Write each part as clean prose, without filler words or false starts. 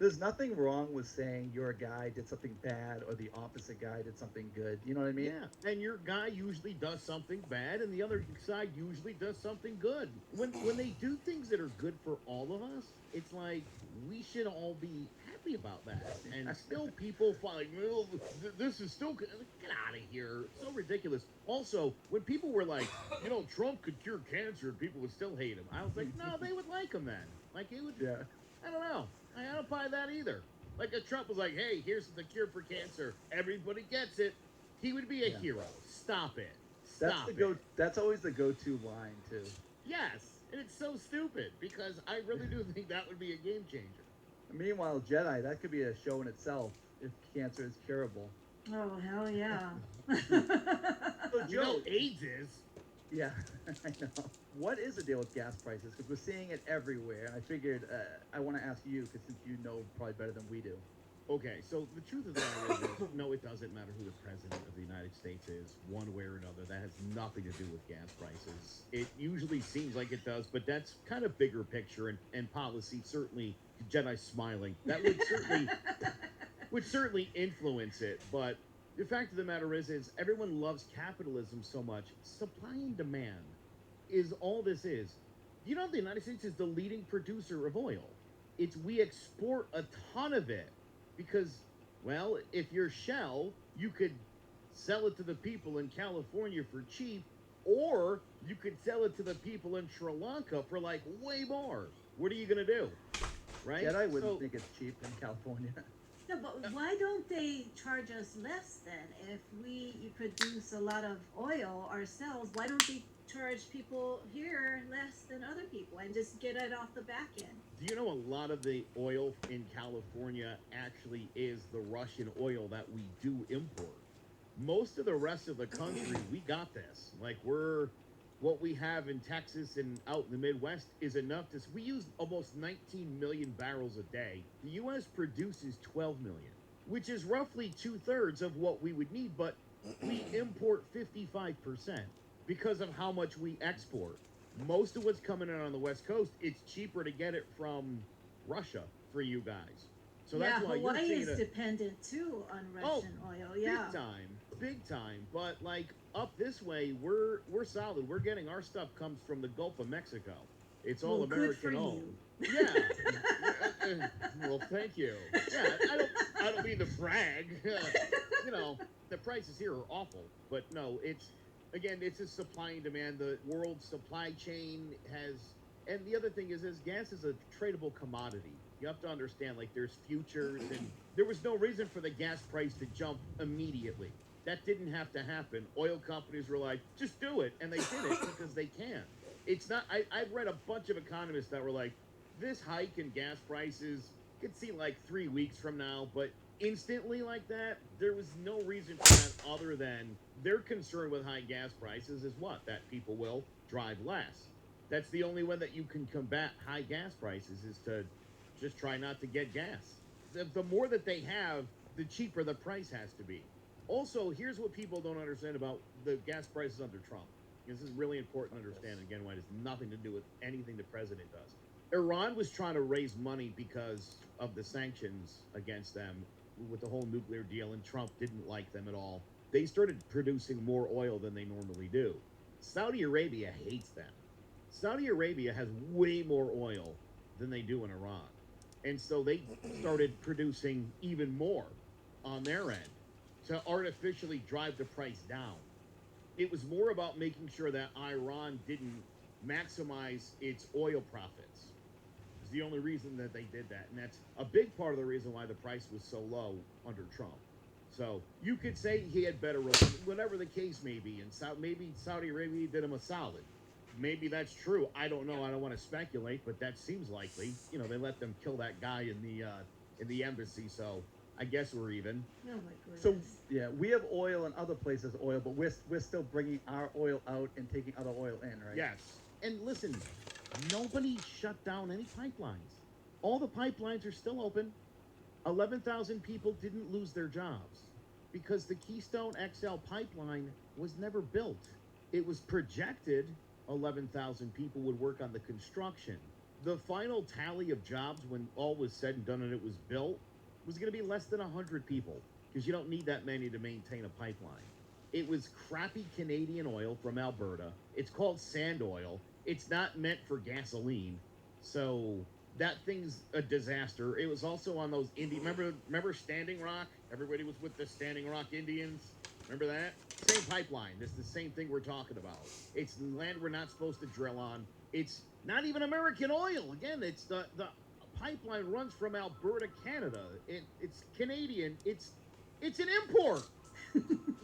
There's nothing wrong with saying your guy did something bad or the opposite guy did something good. You know what I mean? Yeah, and your guy usually does something bad, and the other side usually does something good. When they do things that are good for all of us, it's like we should all be happy about that. And still, people find, well, this is still get out of here. It's so ridiculous. Also, when people were like, Trump could cure cancer, and people would still hate him. I was like, no, they would like him then. Like it would. Yeah. I don't know. I don't buy that either. Like if Trump was like, "Hey, here's the cure for cancer. Everybody gets it." He would be a Yeah. hero. Stop it. That's the Stop go. it. That's always the go-to line too. Yes, and it's so stupid because I really do think that would be a game changer. Meanwhile, Jedi, that could be a show in itself if cancer is curable. Oh, hell yeah. So, We know Joe, AIDS is. yeah, I know. What is the deal with gas prices? Because we're seeing it everywhere, and I figured I want to ask you, because since you know probably better than we do. Okay, so the truth of the matter is, no, it doesn't matter who the president of the United States is, one way or another. That has nothing to do with gas prices. It usually seems like it does, but that's kind of bigger picture and policy. Certainly, Jedi smiling. That would certainly influence it. But the fact of the matter is everyone loves capitalism so much. Supply and demand is all this is. The United States is the leading producer of oil. We export a ton of it because, well, if you're Shell, you could sell it to the people in California for cheap, or you could sell it to the people in Sri Lanka for like way more. What are you gonna do, right? Jedi wouldn't So think it's cheap in California. No, but why don't they charge us less then? If we produce a lot of oil ourselves, why don't they charge people here less than other people and just get it off the back end? do you know a lot of the oil in California actually is the Russian oil that we do import? Most of the rest of the country, we got this. Like what we have in Texas and out in the Midwest is enough to. We use almost 19 million barrels a day. The U.S. produces 12 million, which is roughly 2/3 of what we would need, but we import 55% because of how much we export. Most of what's coming in on the West Coast, it's cheaper to get it from Russia for you guys. So Yeah, that's why you're Hawaii seeing is a dependent too on oh, Russian oil. big Yeah. time, big time. But like up this way, we're solid. We're getting our stuff comes from the Gulf of Mexico. It's all Well, good for American you. owned. Yeah. Well, thank you. Yeah, I don't mean to brag. The prices here are awful, but no, it's a supply and demand. The world supply chain has, and the other thing is gas is a tradable commodity. You have to understand, like, there's futures, and there was no reason for the gas price to jump immediately. That didn't have to happen. Oil companies were like, just do it, and they did it because they can. It's not. I've read a bunch of economists that were like, this hike in gas prices could see like 3 weeks from now, but instantly like that, there was no reason for that other than their concern with high gas prices is what? That people will drive less. That's the only way that you can combat high gas prices is to just try not to get gas. The more that they have, the cheaper the price has to be. Also, here's what people don't understand about the gas prices under Trump. This is really important to understand, again, why it has nothing to do with anything the president does. Iran was trying to raise money because of the sanctions against them with the whole nuclear deal, and Trump didn't like them at all. They started producing more oil than they normally do. Saudi Arabia hates them. Saudi Arabia has way more oil than they do in Iran. And so they started producing even more on their end to artificially drive the price down. It was more about making sure that Iran didn't maximize its oil profits. It's the only reason that they did that. And that's a big part of the reason why the price was so low under Trump. So you could say he had better, whatever the case may be. And maybe Saudi Arabia did him a solid. Maybe that's true. I don't know. I don't want to speculate, but that seems likely. They let them kill that guy in the embassy, so I guess we're even. Oh my So goodness. yeah, we have oil in other places, oil, but we're still bringing our oil out and taking other oil in, right? Yes. And listen, nobody shut down any pipelines. All the pipelines are still open. 11,000 people didn't lose their jobs because the Keystone XL pipeline was never built. It was projected 11,000 people would work on the construction, the final tally of jobs when all was said and done and it was built was going to be less than 100 people because you don't need that many to maintain a pipeline. It was crappy Canadian oil from Alberta. It's called sand oil. It's not meant for gasoline. So that thing's a disaster. It was also on those Indian. Remember Standing Rock? Everybody was with the Standing Rock Indians. Remember that? Same pipeline. This is the same thing we're talking about. It's land we're not supposed to drill on. It's not even American oil. Again, it's the pipeline runs from Alberta, Canada. It's Canadian. It's an import.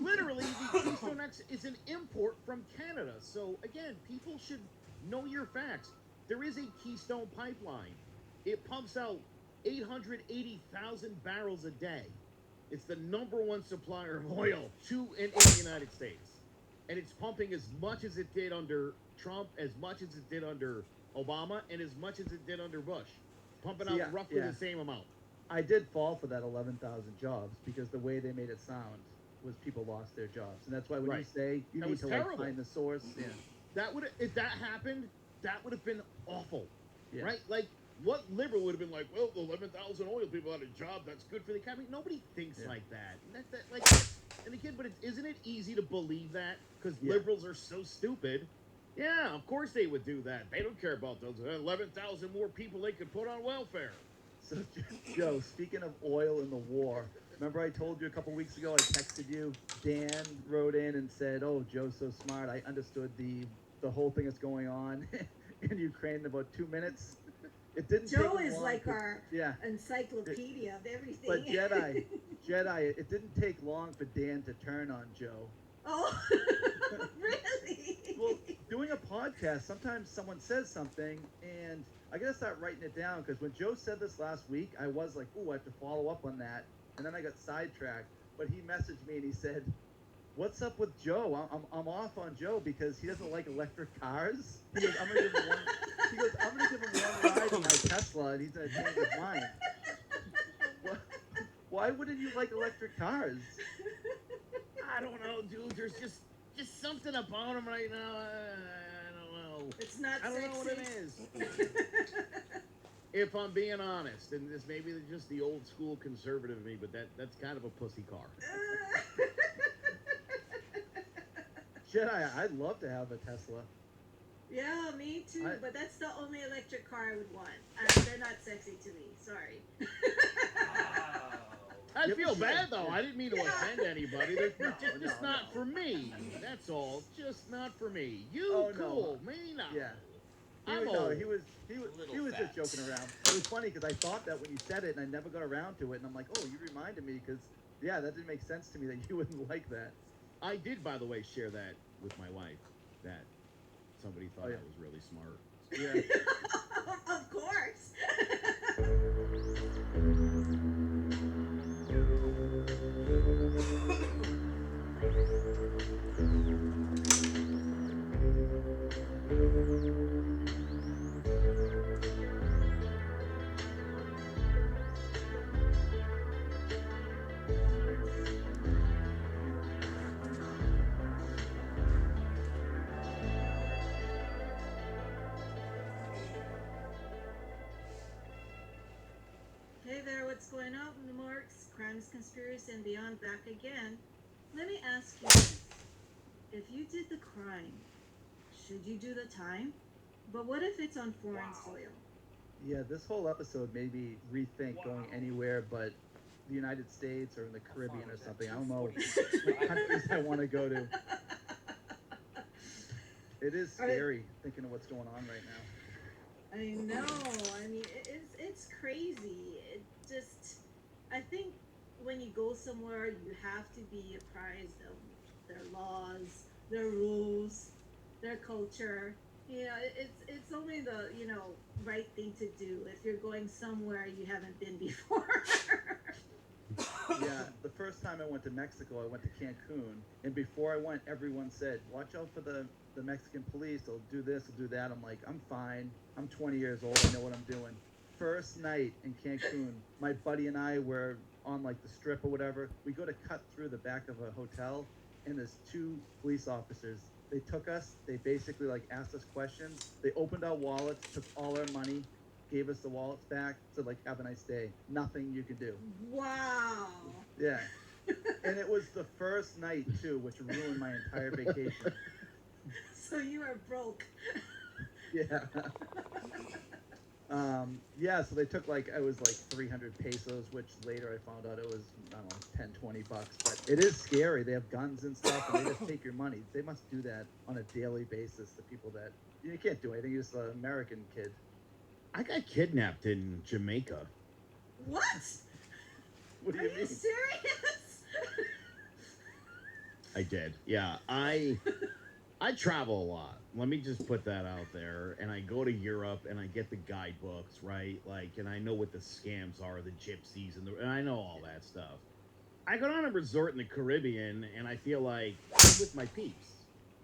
Literally, the Keystone X is an import from Canada. So again, people should know your facts. There is a Keystone pipeline. It pumps out 880,000 barrels a day. It's the number one supplier of oil in the United States. And it's pumping as much as it did under Trump, as much as it did under Obama, and as much as it did under Bush. Pumping out roughly the same amount. I did fall for that 11,000 jobs because the way they made it sound was people lost their jobs. And that's why when you say you need to like, find the source, that would if that happened, that would have been awful, yeah. Right? Like, what liberal would have been like, well, the 11,000 oil people had a job, that's good for the economy. Nobody thinks like that. And again, but isn't it easy to believe that? Because liberals are so stupid. Yeah, of course they would do that. They don't care about those 11,000 more people they could put on welfare. So, Joe, speaking of oil and the war, remember I told you a couple weeks ago, I texted you, Dan wrote in and said, oh, Joe's so smart. I understood the whole thing that's going on in Ukraine in about 2 minutes. It didn't Joe take is long like our encyclopedia of everything. But Jedi, it didn't take long for Dan to turn on Joe. Oh, really? Well, doing a podcast, sometimes someone says something, and I gotta start writing it down, because when Joe said this last week, I was like, ooh, I have to follow up on that, and then I got sidetracked. But he messaged me and he said, what's up with Joe? I'm off on Joe because he doesn't like electric cars. He goes, I'm gonna give him one ride in my Tesla, and he's gonna change his mind. Why wouldn't you like electric cars? I don't know, dude. There's just something about them right now. I don't know. It's not I don't sexy. know what it is. If I'm being honest, and this may be just the old school conservative of me, but that's kind of a pussy car. Jedi, I'd love to have a Tesla. Yeah, me too. But that's the only electric car I would want. They're not sexy to me. Sorry. I feel bad though. I didn't mean to offend anybody. They're just not for me. That's all. Just not for me. You cool, me no. Yeah. He was just joking around. It was funny because I thought that when you said it, and I never got around to it, and I'm like, oh, you reminded me, because that didn't make sense to me that you wouldn't like that. I did, by the way, share that with my wife. That somebody thought I was really smart. Yeah. Of course. Hey there, what's going on, Marks? Crimes, Conspiracy, and Beyond back again. Let me ask you this. If you did the crime, should you do the time? But what if it's on foreign soil? Yeah, this whole episode made me rethink going anywhere but the United States or in the Caribbean or something. I don't know what countries I want to go to. It is scary thinking of what's going on right now. I know. I mean, it's crazy. I think when you go somewhere, you have to be apprised of their laws, their rules, their culture. It's only the right thing to do if you're going somewhere you haven't been before. Yeah, the first time I went to Mexico, I went to Cancun, and before I went, everyone said, watch out for the Mexican police, they'll do this, they'll do that. I'm like, I'm fine, I'm 20 years old, I know what I'm doing. First night in Cancun, my buddy and I were on like the strip or whatever. We go to cut through the back of a hotel, and there's two police officers They took us. They basically like asked us questions. They opened our wallets, took all our money, gave us the wallets back. Said like, "Have a nice day." Nothing you can do. Wow. Yeah. And it was the first night too, which ruined my entire vacation. So you are broke. Yeah. Yeah, so they took like, it was like 300 pesos, which later I found out it was, I don't know, 10, $20. But it is scary. They have guns and stuff, and they just take your money. They must do that on a daily basis. The people that, you can't do anything. You're just an American kid. I got kidnapped in Jamaica. What? What do Are you you mean? serious? I did. Yeah, I travel a lot. Let me just put that out there. And I go to Europe and I get the guidebooks, right? Like, and I know what the scams are, the gypsies, and I know all that stuff. I go down a resort in the Caribbean and I feel like I'm with my peeps.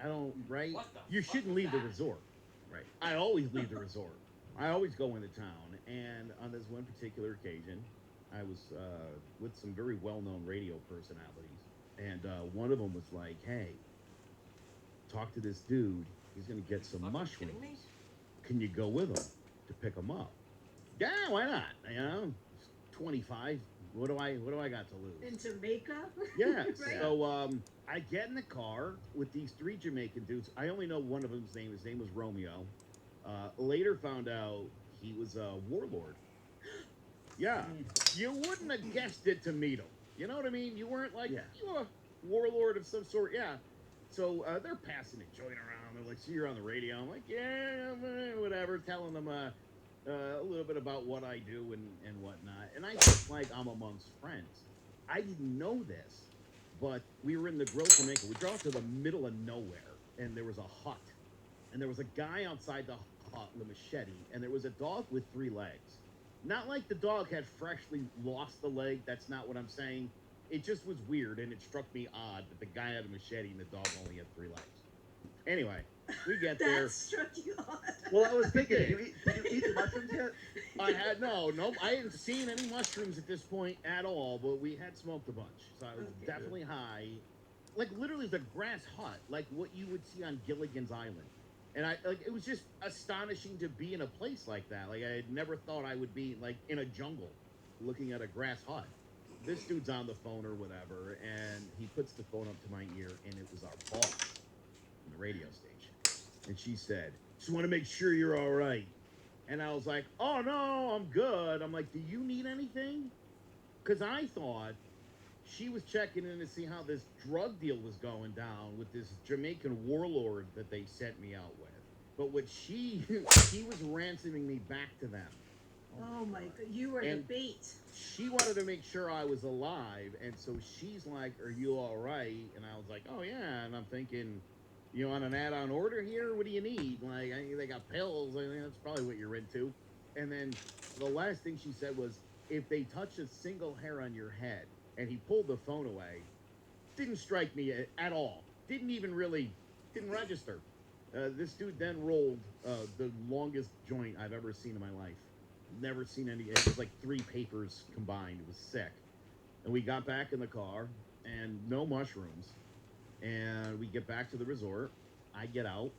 I don't, right? What the You fuck shouldn't was leave the that? resort, right? I always leave the resort. I always go into town. And on this one particular occasion, I was with some very well-known radio personalities. And one of them was like, hey, talk to this dude. He's going to get some Fucking mushrooms. kidding me? Can you go with him to pick them up? Yeah, why not? You know, 25. What do I got to lose? In Jamaica? Yeah. Right. So I get in the car with these three Jamaican dudes. I only know one of them's name. His name was Romeo. Later found out he was a warlord. Yeah. You wouldn't have guessed it to meet him. You know what I mean? You weren't like, Yeah. you a warlord of some sort. Yeah. So they're passing a joint around. They're like, so you're on the radio. I'm like, yeah, whatever. Telling them a little bit about what I do and whatnot. And I just like I'm amongst friends. I didn't know this, but we were in the Grove, Jamaica. We drove to the middle of nowhere, and there was a hut. And there was a guy outside the hut with a machete, and there was a dog with 3 legs. Not like the dog had freshly lost the leg. That's not what I'm saying. It just was weird, and it struck me odd that the guy had a machete and the dog only had 3 legs. Anyway, we get there. That struck you odd. Well, I was thinking, did you eat the mushrooms yet? I had nope. I hadn't seen any mushrooms at this point at all, but we had smoked a bunch, so I was Okay. definitely high. Like literally the grass hut, like what you would see on Gilligan's Island, and I like it was just astonishing to be in a place like that. Like I had never thought I would be like in a jungle, looking at a grass hut. This dude's on the phone or whatever, and he puts the phone up to my ear, and it was our boss from the radio station, and she said, "Just want to make sure you're all right." And I was like, "Oh no, I'm good." I'm like, "Do you need anything?" Because I thought she was checking in to see how this drug deal was going down with this Jamaican warlord that they sent me out with. But what he was ransoming me back to them. Oh my god, you were the And- bait. She wanted to make sure I was alive, and so she's like, "Are you all right?" And I was like, "Oh yeah." And I'm thinking, "You on an add-on order here? What do you need? Like, they got pills. I think that's probably what you're into." And then the last thing she said was, "If they touch a single hair on your head," and he pulled the phone away. Didn't strike me at all. Didn't register. This dude then rolled the longest joint I've ever seen in my life. Never seen any. It was like 3 papers combined. It was sick. And we got back in the car, and no mushrooms. And we get back to the resort. I get out,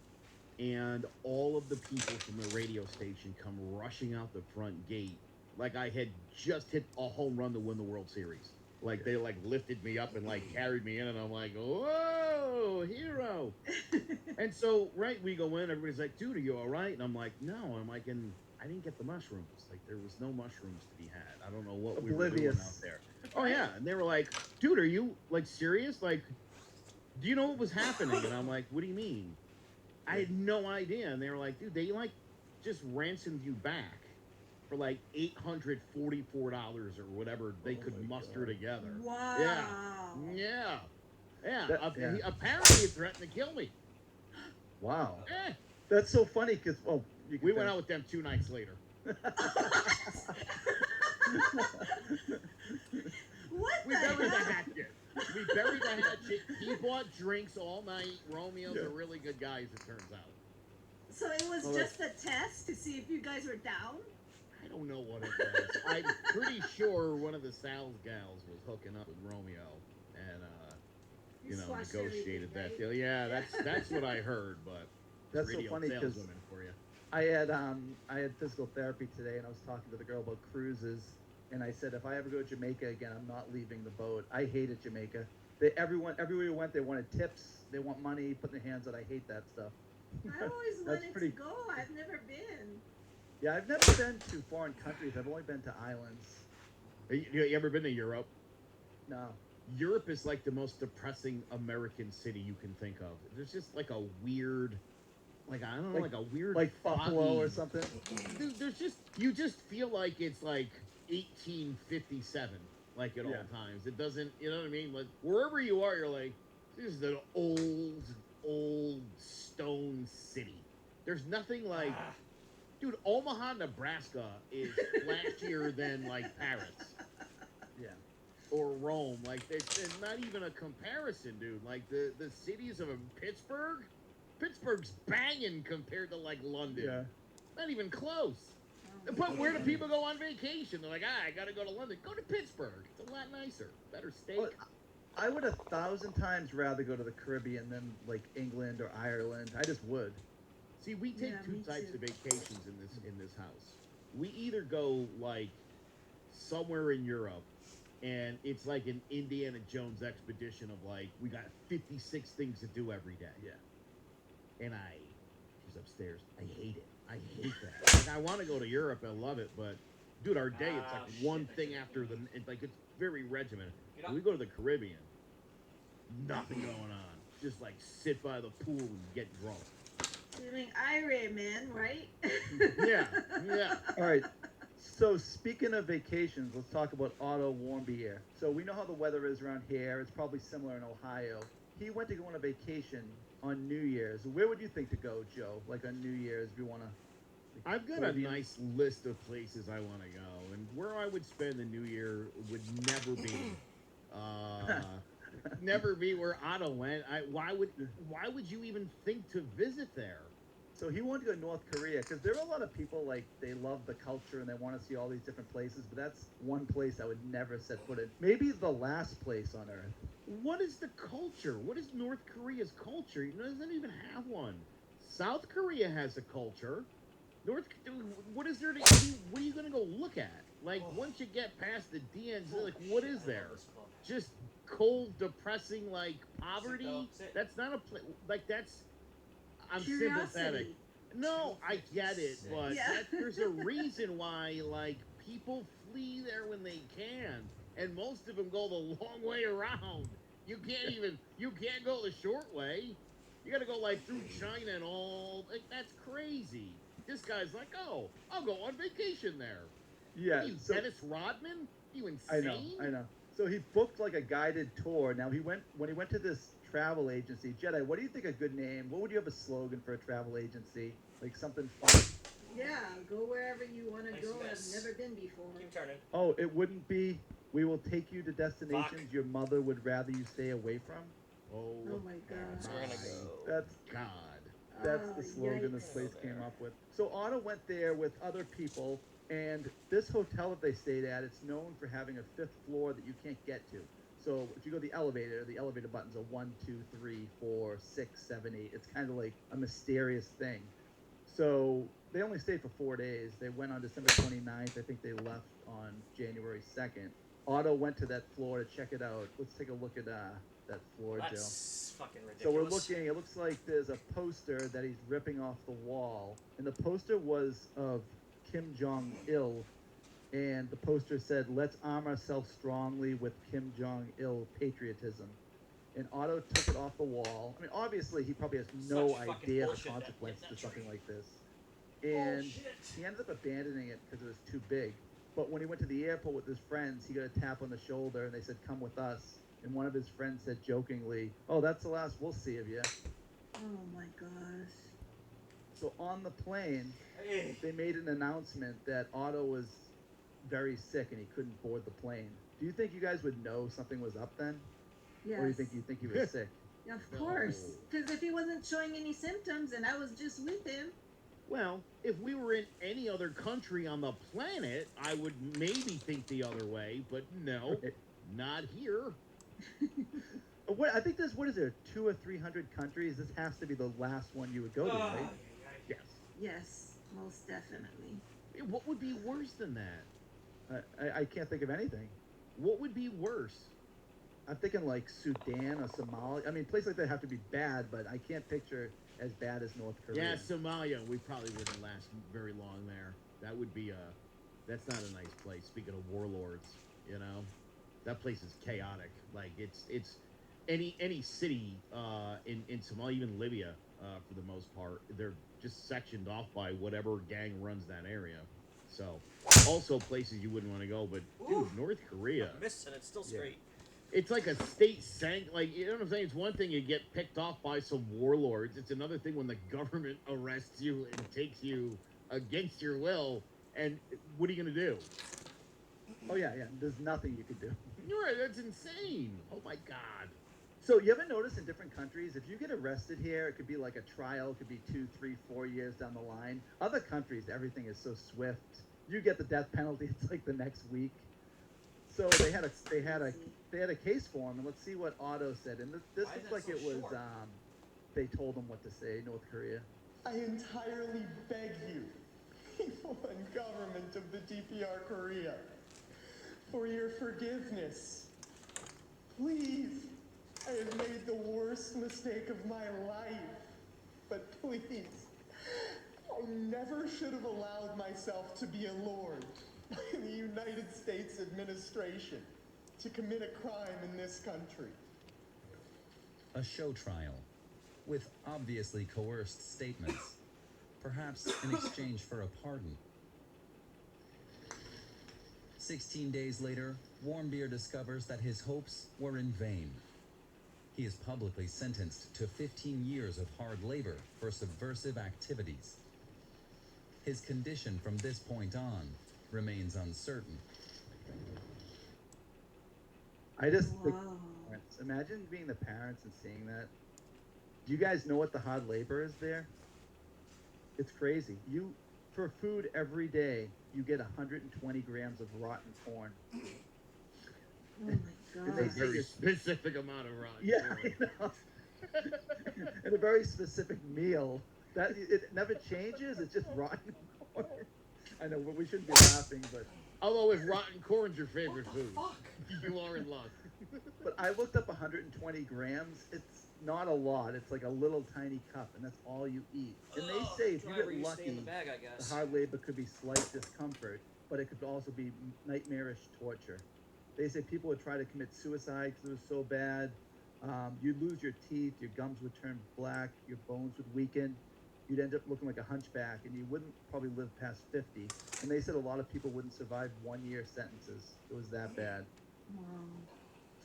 and all of the people from the radio station come rushing out the front gate like I had just hit a home run to win the World Series. Like they like lifted me up and like carried me in, and I'm like, "Whoa, hero!" And so right, we go in. Everybody's like, "Dude, are you all right?" And I'm like, "No." I'm like, "And I didn't get the mushrooms. Like there was no mushrooms to be had. I don't know what we were doing Oblivious. out there." Oh yeah, and they were like, "Dude, are you like serious? Like, do you know what was happening?" And I'm like, "What do you mean?" I had no idea. And they were like, "Dude, they like just ransomed you back for like $844 or whatever they Oh could my muster God. together." Wow. Yeah. Yeah. Apparently he threatened to kill me. Wow. Eh. That's so funny because, you can We went out with them 2 nights later. What We the buried the hell? hatchet. We buried the hatchet. He bought drinks all night. Romeo's Yeah. a really good guy, as it turns out. So it was Oh, just a test to see if you guys were down? I don't know what it was. I'm pretty sure one of the sales gals was hooking up with Romeo, and Squash negotiated everything, that right? deal. Yeah, that's what I heard, but That's so radio funny because saleswomen for you. I had physical therapy today, and I was talking to the girl about cruises, and I said if I ever go to Jamaica again, I'm not leaving the boat. I hated Jamaica. Everywhere we went, they wanted tips, they want money, putting their hands out. I hate that stuff. I always That's wanted pretty. to go. I've never been. Yeah, I've never been to foreign countries. I've only been to islands. You ever been to Europe? No. Europe is like the most depressing American city you can think of. There's just like a weird, like I don't know, like a weird, like Buffalo foggy, or something. There's just you just feel like it's like 1857, like at Yeah. all times. It doesn't, you know what I mean? Like wherever you are, you're like, this is an old stone city. There's nothing like, dude. Omaha, Nebraska is flashier than like Paris. Yeah. Or Rome, like there's not even a comparison, dude. Like the cities of Pittsburgh's banging compared to like London. Yeah. Not even close. Oh, But where do people go on vacation? They're like, I gotta go to London. Go to Pittsburgh. It's a lot nicer, better steak. Well, I would 1,000 times rather go to the Caribbean than like England or Ireland. I just would. See, we take Yeah, two me types too. of vacations in this house. We either go like somewhere in Europe, and it's like an Indiana Jones expedition of like we got 56 things to do every day. Yeah. And she's upstairs. I hate it. I hate that. Like I want to go to Europe. I love it, but dude, our day it's like one thing after the. It's like it's very regimented. When we go to the Caribbean, nothing going on. Just like sit by the pool and get drunk. Feeling irate, man, right? Yeah. All right. So speaking of vacations, let's talk about Otto Warmbier. So we know how the weather is around here. It's probably similar in Ohio. He went to go on a vacation on New Year's. Where would you think to go, Joe? Like on New Year's, if you want to. I've got a nice list of places I want to go, and where I would spend the New Year would never be, never be where Otto went. Why would you even think to visit there? So he wanted to go to North Korea because there are a lot of people like they love the culture and they want to see all these different places, but that's one place I would never set foot in. Maybe the last place on earth. What is the culture? What is North Korea's culture? It doesn't even have one. South Korea has a culture. What is there to? What are you going to go look at? Like once you get past the DNZ, like what is there? Just cold, depressing, like poverty. That's not a place. Like that's. I'm sympathetic. Curiosity. No, I get it, but Yeah. there's a reason why like people flee there when they can, and most of them go the long way around. You can't go the short way. You got to go like through China and all. Like that's crazy. This guy's like, oh, I'll go on vacation there. Yeah. What are you, So, Dennis Rodman? You insane? I know. So he booked like a guided tour. Now when he went to this travel agency, Jedi. What do you think a good name? What would you have a slogan for a travel agency? Like something fun. Yeah, go wherever you want to Nice go. mess. I've never been before. Keep turning. Oh, it wouldn't be. We will take you to destinations Fuck. your mother would rather you stay away from. Oh, Oh my God. So we're gonna go. That's God. That's Oh, the slogan this yikes. place came up with. So Otto went there with other people, and this hotel that they stayed at, it's known for having a fifth floor that you can't get to. So if you go to the elevator buttons are 1, 2, 3, 4, 6, 7, 8. It's kind of like a mysterious thing. So they only stayed for 4 days. They went on December 29th. I think they left on January 2nd. Otto went to that floor to check it out. Let's take a look at that floor, Joe. That's fucking So we're ridiculous. looking, it looks like there's a poster that he's ripping off the wall. And the poster was of Kim Jong-il. And the poster said, let's arm ourselves strongly with Kim Jong-il patriotism. And Otto took it off the wall. I mean, obviously, he probably has no Such fucking idea the bullshit, that- consequences that to something tree. like this. And Bullshit. he ended up abandoning it because it was too big. But when he went to the airport with his friends, he got a tap on the shoulder, and they said, come with us. And one of his friends said jokingly, oh, that's the last we'll see of you. Oh my gosh. So on the plane, Hey. they made an announcement that Otto was very sick and he couldn't board the plane. Do you think you guys would know something was up then? Yes. Or do you think he was sick? Of No. course. Because if he wasn't showing any symptoms and I was just with him, Well, if we were in any other country on the planet, I would maybe think the other way, but no, Right. not here. What I think there's what is there 200 or 300 countries. This has to be the last one you would go to, right? Yes. Yes, most definitely. What would be worse than that? I can't think of anything. What would be worse? I'm thinking like Sudan or Somalia. I mean, places like that have to be bad, but I can't picture as bad as North Korea. Yeah, Somalia. We probably wouldn't last very long there. That would be that's not a nice place. Speaking of warlords, you know, that place is chaotic. Like it's any city in Somalia, even Libya, for the most part, they're just sectioned off by whatever gang runs that area. So, also places you wouldn't want to go. But Ooh. dude, North Korea. Missed and it's still Yeah. straight. It's like a state like you know what I'm saying. It's one thing you get picked off by some warlords. It's another thing when the government arrests you and takes you against your will. And what are you gonna do? Oh yeah, yeah. There's nothing you could do. You're right. That's insane. Oh my god. So you ever notice in different countries, if you get arrested here, it could be like a trial, it could be 2, 3, 4 years down the line. Other countries, everything is so swift. You get the death penalty, it's like the next week. So they had a case for him, and let's see what Otto said. And this Why is looks that like so it was short? they told him what to say, North Korea. I entirely beg you, people and government of the DPR Korea, for your forgiveness. Please, I have made the worst mistake of my life, but please, I never should have allowed myself to be allured by the United States administration to commit a crime in this country. A show trial, with obviously coerced statements, perhaps in exchange for a pardon. 16 days later, Warmbier discovers that his hopes were in vain. He is publicly sentenced to 15 years of hard labor for subversive activities. His condition from this point on remains uncertain. I just Wow. imagine being the parents and seeing that. Do you guys know what the hard labor is there? It's crazy. You for food every day, you get 120 grams of rotten corn. Oh my And they god. say Very you're- specific amount of rotten. Yeah, corn. I know. And a very specific meal that it never changes. It's just rotten corn. I know we shouldn't be laughing, but Although if rotten corn's your favorite food, Fuck. you are in luck. I looked up 120 grams. It's not a lot. It's like a little tiny cup, and that's all you eat. And they say if you Driver, get you stay in lucky, the bag, I the guess. hard labor could be slight discomfort, but it could also be nightmarish torture. They say people would try to commit suicide because it was so bad. You'd lose your teeth, your gums would turn black, your bones would weaken. You'd end up looking like a hunchback, and you wouldn't probably live past 50. And they said a lot of people wouldn't survive 1-year sentences. It was that bad. Wow.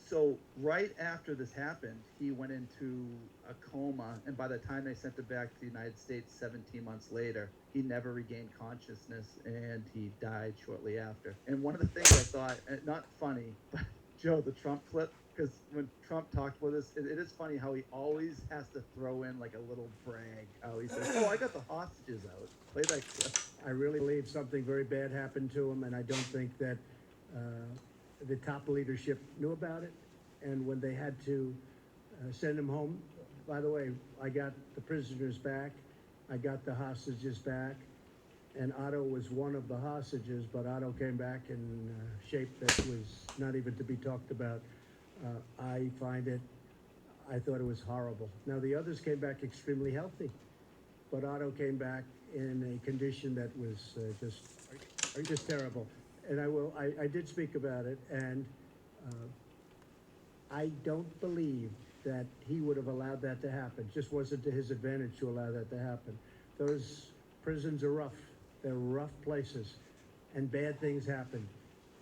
So right after this happened, he went into a coma, and by the time they sent him back to the United States 17 months later, he never regained consciousness, and he died shortly after. And one of the things I thought, not funny, but Joe, the Trump clip, because when Trump talked about this, it is funny how he always has to throw in like a little brag. How he says, "Oh, I got the hostages out." Play that clip. I really believe something very bad happened to him, and I don't think that the top leadership knew about it. And when they had to send him home, by the way, I got the prisoners back, I got the hostages back, and Otto was one of the hostages, but Otto came back in shape that was not even to be talked about. I thought it was horrible. Now, the others came back extremely healthy, but Otto came back in a condition that was just terrible. And I did speak about it, and I don't believe that he would have allowed that to happen. It just wasn't to his advantage to allow that to happen. Those prisons are rough. They're rough places, and bad things happen.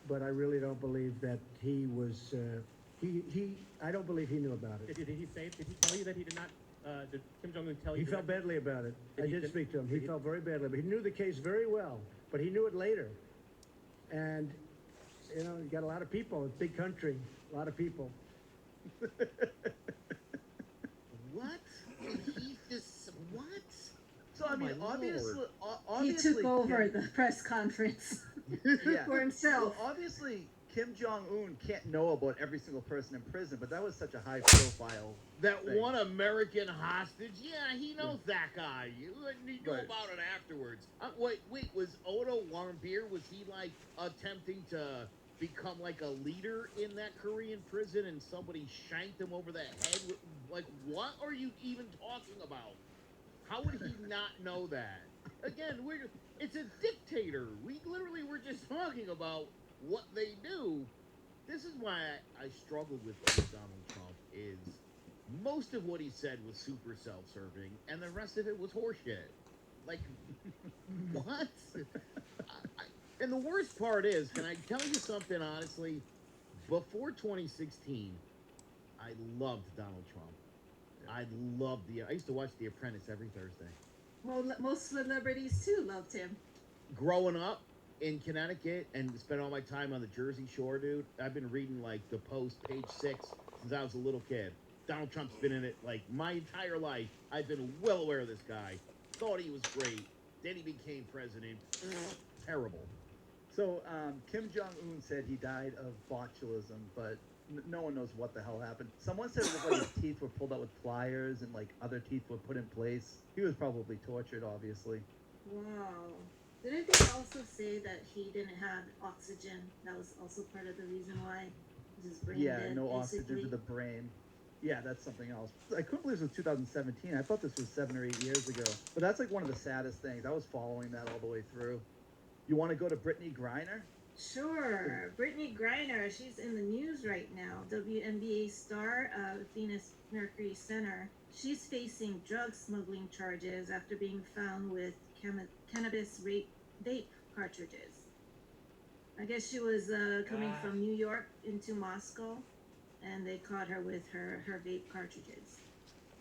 But I really don't believe that he was, I don't believe he knew about it. Did he say? Did he tell you that he did not? Did Kim Jong Un tell you? He felt badly about it. I did speak to him. He did he- felt very badly, but he knew the case very well. But he knew it later. And, you know, you got a lot of people. It's a big country. A lot of people. What? He just what? So I Oh, mean, my obviously, He obviously, took over Kim- the press conference Yeah. for himself. Well, obviously, Kim Jong Un can't know about every single person in prison, but that was such a high profile. That thing. one American hostage, yeah, he knows that guy. He knew Right. about it afterwards. Wait, was Odo Warmbier, was he like attempting to become like a leader in that Korean prison and somebody shanked him over the head? Like, what are you even talking about? How would he not know that? Again, it's a dictator. We literally were just talking about what they do. This is why I struggled with Donald Trump is most of what he said was super self-serving, and the rest of it was horseshit. Like, what? And the worst part is, can I tell you something honestly? Before 2016, I loved Donald Trump. I used to watch The Apprentice every Thursday. Well, most celebrities too loved him. Growing up in Connecticut and spent all my time on the Jersey Shore, dude, I've been reading like the Post, page 6, since I was a little kid. Donald Trump's been in it like my entire life. I've been well aware of this guy. Thought he was great. Then he became president. Terrible. So Kim Jong Un said he died of botulism, but no one knows what the hell happened. Someone said it looked like his teeth were pulled out with pliers and like other teeth were put in place. He was probably tortured, obviously. Wow. Didn't they also say that he didn't have oxygen? That was also part of the reason why his brain Yeah, dead, no basically. oxygen to the brain. Yeah, that's something else. I couldn't believe it was 2017. I thought this was 7 or 8 years ago. But that's like one of the saddest things. I was following that all the way through. You want to go to Brittany Griner? Sure. Brittany Griner, she's in the news right now. WNBA star, Venus Mercury Center. She's facing drug smuggling charges after being found with cannabis vape cartridges. I guess she was coming from New York into Moscow, and they caught her with her vape cartridges.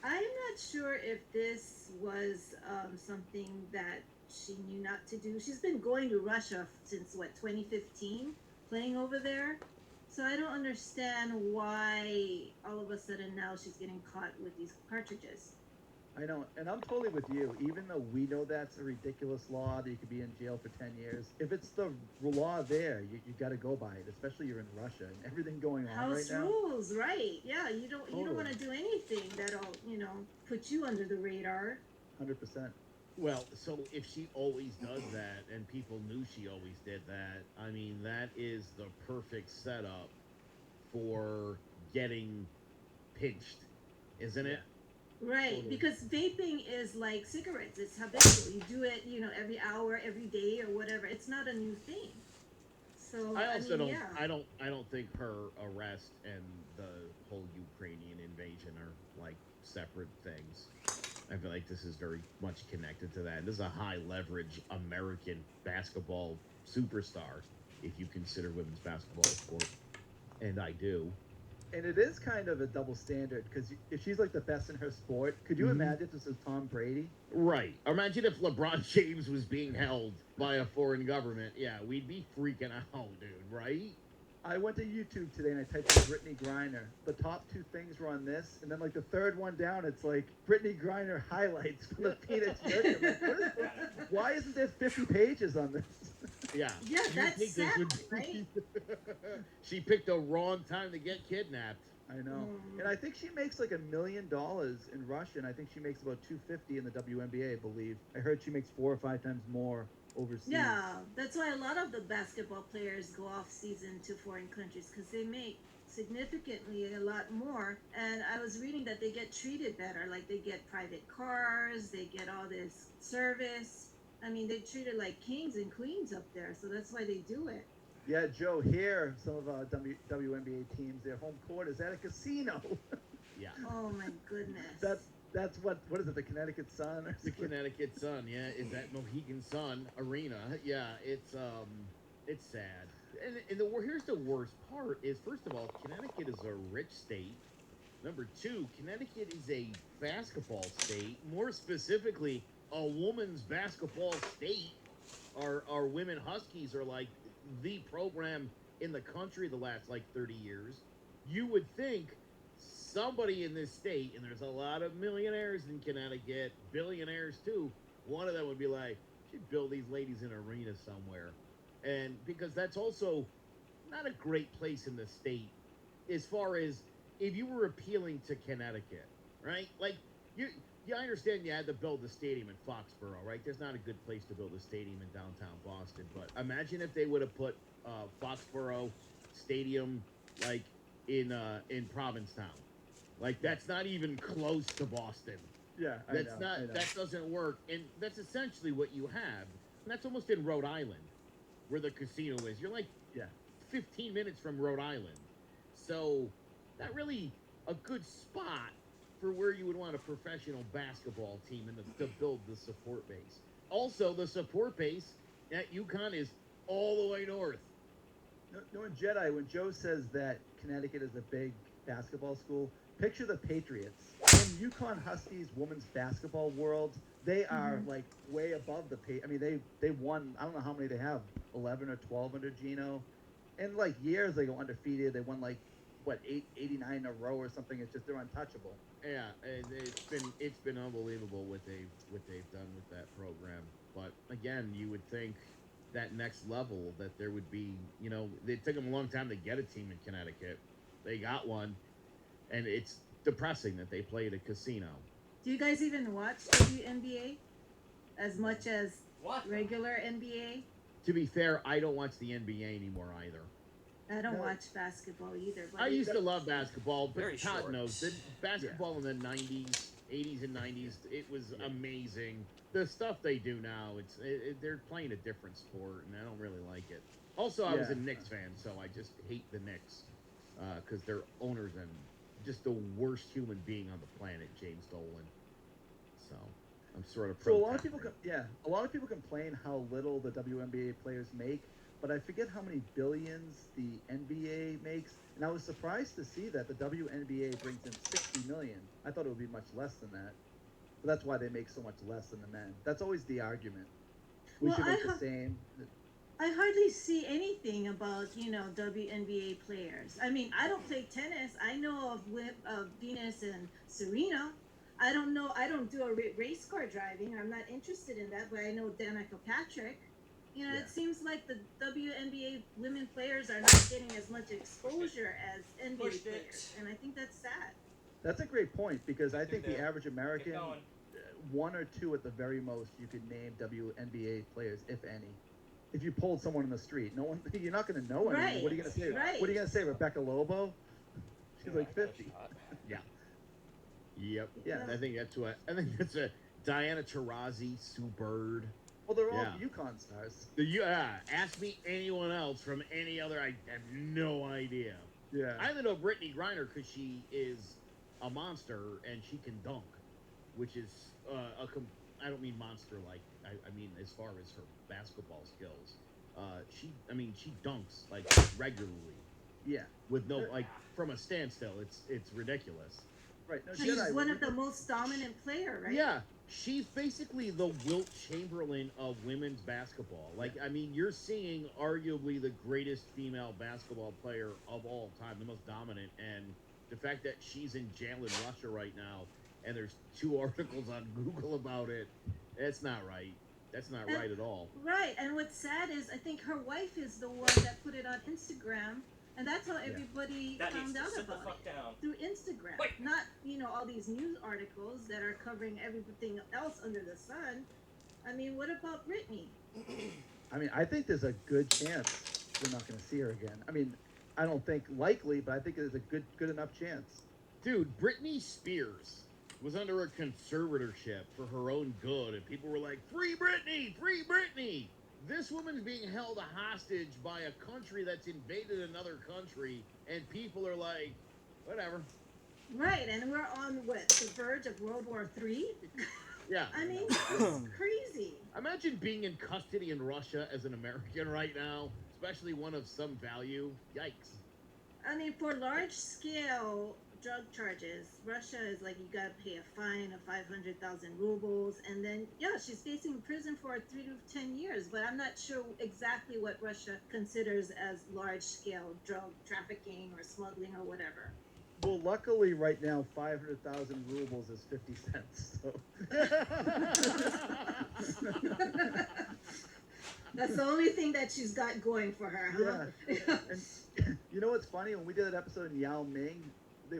I'm not sure if this was something that she knew not to do. She's been going to Russia since 2015, playing over there. So I don't understand why all of a sudden now she's getting caught with these cartridges. I know, and I'm totally with you. Even though we know that's a ridiculous law that you could be in jail for 10 years, if it's the law there, you got to go by it. Especially you're in Russia and everything going on House right now. rules, right? Yeah, you don't Totally. want to do anything that'll put you under the radar. 100%. Well, so if she always does that, and people knew she always did that, I mean, that is the perfect setup for getting pinched, isn't it? Right, Totally. because vaping is like cigarettes. It's habitual. You do it, every hour, every day, or whatever. It's not a new thing. So I also mean, don't. yeah. I don't think her arrest and the whole Ukrainian invasion are like separate things. I feel like this is very much connected to that. This is a high leverage American basketball superstar, if you consider women's basketball a sport, and I do. And it is kind of a double standard because if she's like the best in her sport, could you imagine if this was Tom Brady? Right. Imagine if LeBron James was being held by a foreign government. Yeah, we'd be freaking out, dude. Right? I went to YouTube today and I typed in Brittany Griner. The top 2 things were on this, and then like the third one down, it's like Brittany Griner highlights from the Peanuts movie. I'm like, what is this? Why isn't there 50 pages on this? Yeah. Yeah, You'd that's think this sad, would be- right? She picked the wrong time to get kidnapped. I know, and I think she makes like $1 million in Russia, and I think she makes about $250 in the WNBA. I believe I heard she makes 4 or 5 times more overseas. Yeah, that's why a lot of the basketball players go off season to foreign countries because they make significantly a lot more. And I was reading that they get treated better, like they get private cars, they get all this service. I mean, they treated like kings and queens up there, so that's why they do it. Yeah, Joe. Here, some of our WNBA teams, their home court is at a casino. Yeah. Oh my goodness. That's what is it? The Connecticut Sun or The something? Connecticut Sun, yeah, is that Mohegan Sun Arena? Yeah, it's sad. And here's the worst part: is first of all, Connecticut is a rich state. Number 2, Connecticut is a basketball state. More specifically, a woman's basketball state. Our women Huskies are like the program in the country the last like 30 years. You would think somebody in this state, and there's a lot of millionaires in Connecticut, billionaires too, one of them would be like, should build these ladies an arena somewhere. And because that's also not a great place in the state as far as if you were appealing to Connecticut, right? Like I understand you had to build the stadium in Foxborough, right? There's not a good place to build a stadium in downtown Boston, but imagine if they would have put Foxborough Stadium like in Provincetown. Like that's not even close to Boston. Yeah, That's I not know. that doesn't work, and that's essentially what you have. And that's almost in Rhode Island, where the casino is. You're like Yeah. 15 minutes from Rhode Island, so not really a good spot for where you would want a professional basketball team and to build the support base. Also, the support base at UConn is all the way north. No, in Jedi, when Joe says that Connecticut is a big basketball school, picture the Patriots. In UConn Huskies women's basketball world, they are like way above the I mean, they won. I don't know how many they have, 11 or 12 under Gino. In like years, they go undefeated. They won like what 89 in a row or something. It's just they're untouchable. Yeah, and it's been unbelievable what they've done with that program. But again, you would think that next level that there would be, it took them a long time to get a team in Connecticut. They got one, and it's depressing that they play at a casino. Do you guys even watch WNBA as much as regular NBA? To be fair, I don't watch the NBA anymore either. I don't No. watch basketball either. But I used to love basketball, but Very Todd short. knows that basketball in the 90s, 80s and 90s, it was amazing. The stuff they do now, they're playing a different sport, and I don't really like it. Also, I was a Yeah. Knicks fan, so I just hate the Knicks because their owners and just the worst human being on the planet, James Dolan. So I'm sort of So a lot of people, protesting. a lot of people complain how little the WNBA players make, but I forget how many billions the NBA makes, and I was surprised to see that the WNBA brings in 60 million. I thought it would be much less than that, but that's why they make so much less than the men. That's always the argument. We Well, should make I the same. I hardly see anything about WNBA players. I mean, I don't play tennis. I know of Venus and Serena. I don't know. I don't do a race car driving. I'm not interested in that. But I know Danica Patrick. Yeah. It seems like the WNBA women players are not getting as much exposure as NBA Pushed it. players, and I think that's sad. That's a great point because I think the there. average American, Keep going. one or two at the very most, you could name WNBA players, if any. If you pulled someone in the street, no one, you're not going to know anyone. Right, What are you going to say? right. What are you going to say, Rebecca Lobo? She's like 50. Yeah. Yep. Yeah. I think that's a Diana Taurasi, Sue Bird. Well, they're all Yeah. UConn stars. Ask me anyone else from any other. I have no idea. Yeah. I only know Brittany Griner because she is a monster and she can dunk, which is I don't mean monster like. I mean as far as her basketball skills. She dunks like regularly Yeah. with no from a standstill. It's ridiculous. Right. No, She's Jedi, one of the most dominant player, right? Yeah, she's basically the Wilt Chamberlain of women's basketball. Like, I mean, you're seeing arguably the greatest female basketball player of all time, the most dominant, and the fact that she's in jail in Russia right now, and there's 2 articles on Google about it, that's not right. That's not right at all. Right, and what's sad is I think her wife is the one that put it on Instagram, and that's how everybody That needs found to out sit the about fuck it. down. Through Instagram. Wait. Not, all these news articles that are covering everything else under the sun. I mean, what about Britney? I mean, I think there's a good chance we're not going to see her again. I mean, I don't think likely, but I think there's a good enough chance. Dude, Britney Spears was under a conservatorship for her own good, and people were like, "Free Britney! Free Britney!" This woman's being held hostage by a country that's invaded another country, and people are like, whatever. Right, and we're on, the verge of World War III? Yeah. I mean, it's crazy. Imagine being in custody in Russia as an American right now, especially one of some value. Yikes. I mean, for large-scale drug charges, Russia is like, you gotta pay a fine of 500,000 rubles, and then, she's facing prison for 3 to 10 years, but I'm not sure exactly what Russia considers as large-scale drug trafficking or smuggling or whatever. Well, luckily, right now, 500,000 rubles is 50 cents. So. That's the only thing that she's got going for her, huh? Yeah. And you know what's funny? When we did that episode in Yao Ming,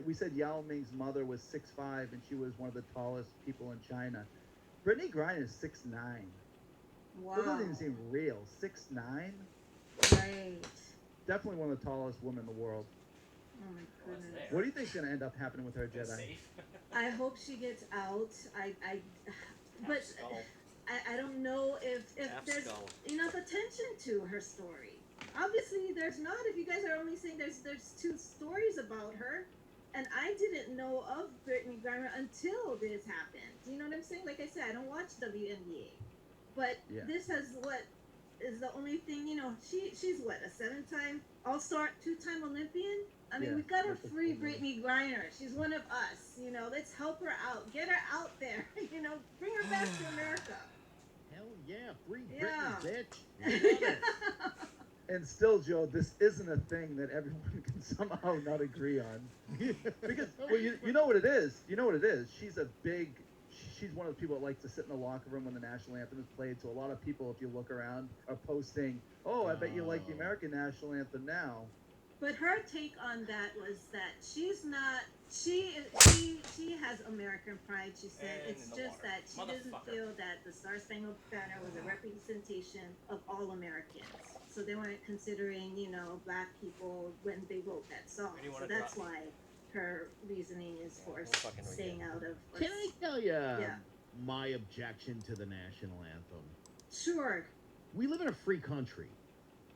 we said Yao Ming's mother was 6'5", and she was one of the tallest people in China. Brittany Griner is 6'9". Wow. That doesn't even seem real. 6'9". Right. Definitely one of the tallest women in the world. Oh my goodness. What do you think's gonna end up happening with her, Jedi? I hope she gets out. But I don't know if there's enough attention to her story. Obviously, there's not. If you guys are only saying there's 2 stories about her, and I didn't know of Brittany Griner until this happened. You know what I'm saying? Like I said, I don't watch WNBA, but Yeah. this has what is the only thing. You know, she's what, a 7-time All-Star, 2-time Olympian. I mean, Yeah, we gotta that's a free cool Brittany Griner. She's one of us. You know, let's help her out. Get her out there. You know, bring her back to America. Hell yeah, free Yeah. Britney, bitch. Love it. And still, Joe, this isn't a thing that everyone can somehow not agree on. Because, well, you know what it is. You know what it is. She's one of the people that likes to sit in the locker room when the national anthem is played. So a lot of people, if you look around, are posting, "Oh, I bet you like the American national anthem now." But her take on that was that she's not. She has American pride. She said And it's in the just water. that she doesn't Motherfucker. feel that the Star Spangled Banner was a representation of all Americans. So they weren't considering, you know, black people when they wrote that song. Where do you So wanna that's drop? why her reasoning is for What fucking we staying get? out of. Can I tell you Yeah. my objection to the national anthem? Sure. We live in a free country,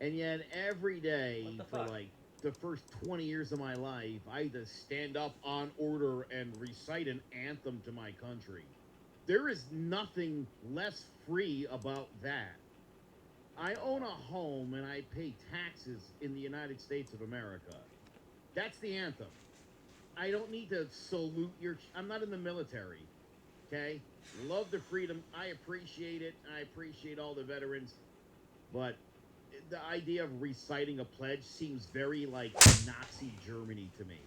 and yet every day What the for fuck? like the first 20 years of my life, I had to stand up on order and recite an anthem to my country. There is nothing less free about that. I own a home and I pay taxes in the United States of America. That's the anthem. I don't need to salute your. I'm not in the military. Okay? Love the freedom. I appreciate it. I appreciate all the veterans. But the idea of reciting a pledge seems very like Nazi Germany to me.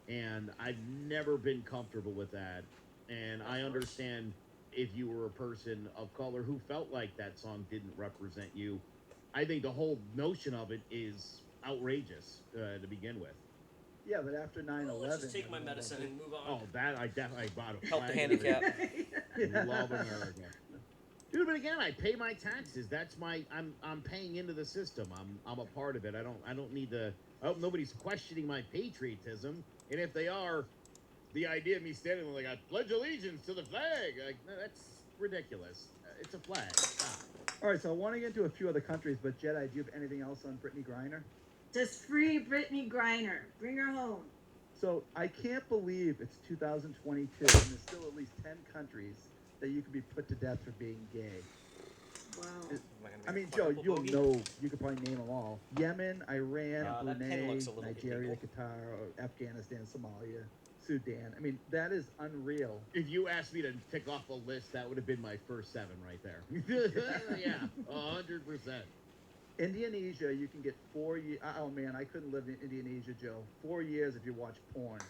And I've never been comfortable with that. And I understand if you were a person of color who felt like that song didn't represent you. I think the whole notion of it is outrageous to begin with. Yeah, but after 9/11, Let's just take my medicine and move on. Oh, that I definitely bought a Help the flag and handicap. everything. Love America. Dude, but again, I pay my taxes. That's my I'm paying into the system. I'm a part of it. I don't need to. I hope nobody's questioning my patriotism. And if they are, the idea of me standing there like I pledge allegiance to the flag, like that's ridiculous. It's a flag. Stop. All right, so I want to get into a few other countries, but Jedi, do you have anything else on Brittany Griner? Just free Brittany Griner. Bring her home. So I can't believe it's 2022 and there's still at least 10 countries that you could be put to death for being gay. Wow. I mean, Joe, you'll know, you could probably name them all. Yemen, Iran, that pen Brunei, looks a little Nigeria, illegal. Qatar, Afghanistan, Somalia, Sudan. I mean, that is unreal. If you asked me to tick off a list, that would have been my first 7 right there. Yeah, 100%. Indonesia, you can get 4 years. Oh man, I couldn't live in Indonesia, Joe. 4 years if you watch porn.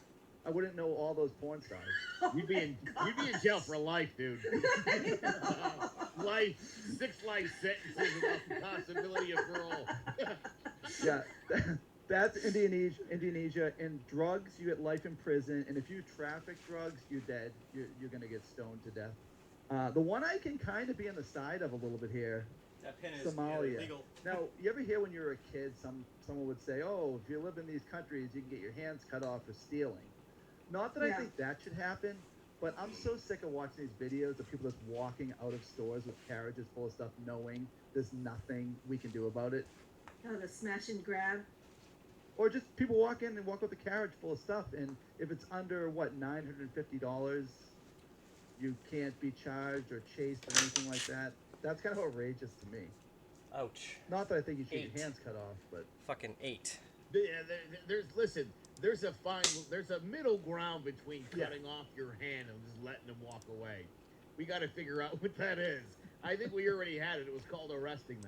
I wouldn't know all those porn stars. You'd be in jail for life, dude. Life, 6 life sentences without the possibility of parole. Yeah, that's Indonesia. And drugs, you get life in prison. And if you traffic drugs, you're dead. You're gonna get stoned to death. The one I can kind of be on the side of a little bit here. That pen is Somalia. illegal. Now, you ever hear when you were a kid, someone would say, "Oh, if you live in these countries, you can get your hands cut off for stealing." Not that I Yeah. think that should happen, but I'm so sick of watching these videos of people just walking out of stores with carriages full of stuff, knowing there's nothing we can do about it, Oh, the smash and grab. or just people walk in and walk with a carriage full of stuff, and if it's under $950, you can't be charged or chased or anything like that. That's kind of outrageous to me. Ouch. Not that I think you should get 8. your hands cut off, but Fucking 8. Yeah, there's a middle ground between cutting off your hand and just letting them walk away. We got to figure out what that is. I think we already had it. It was called arresting them.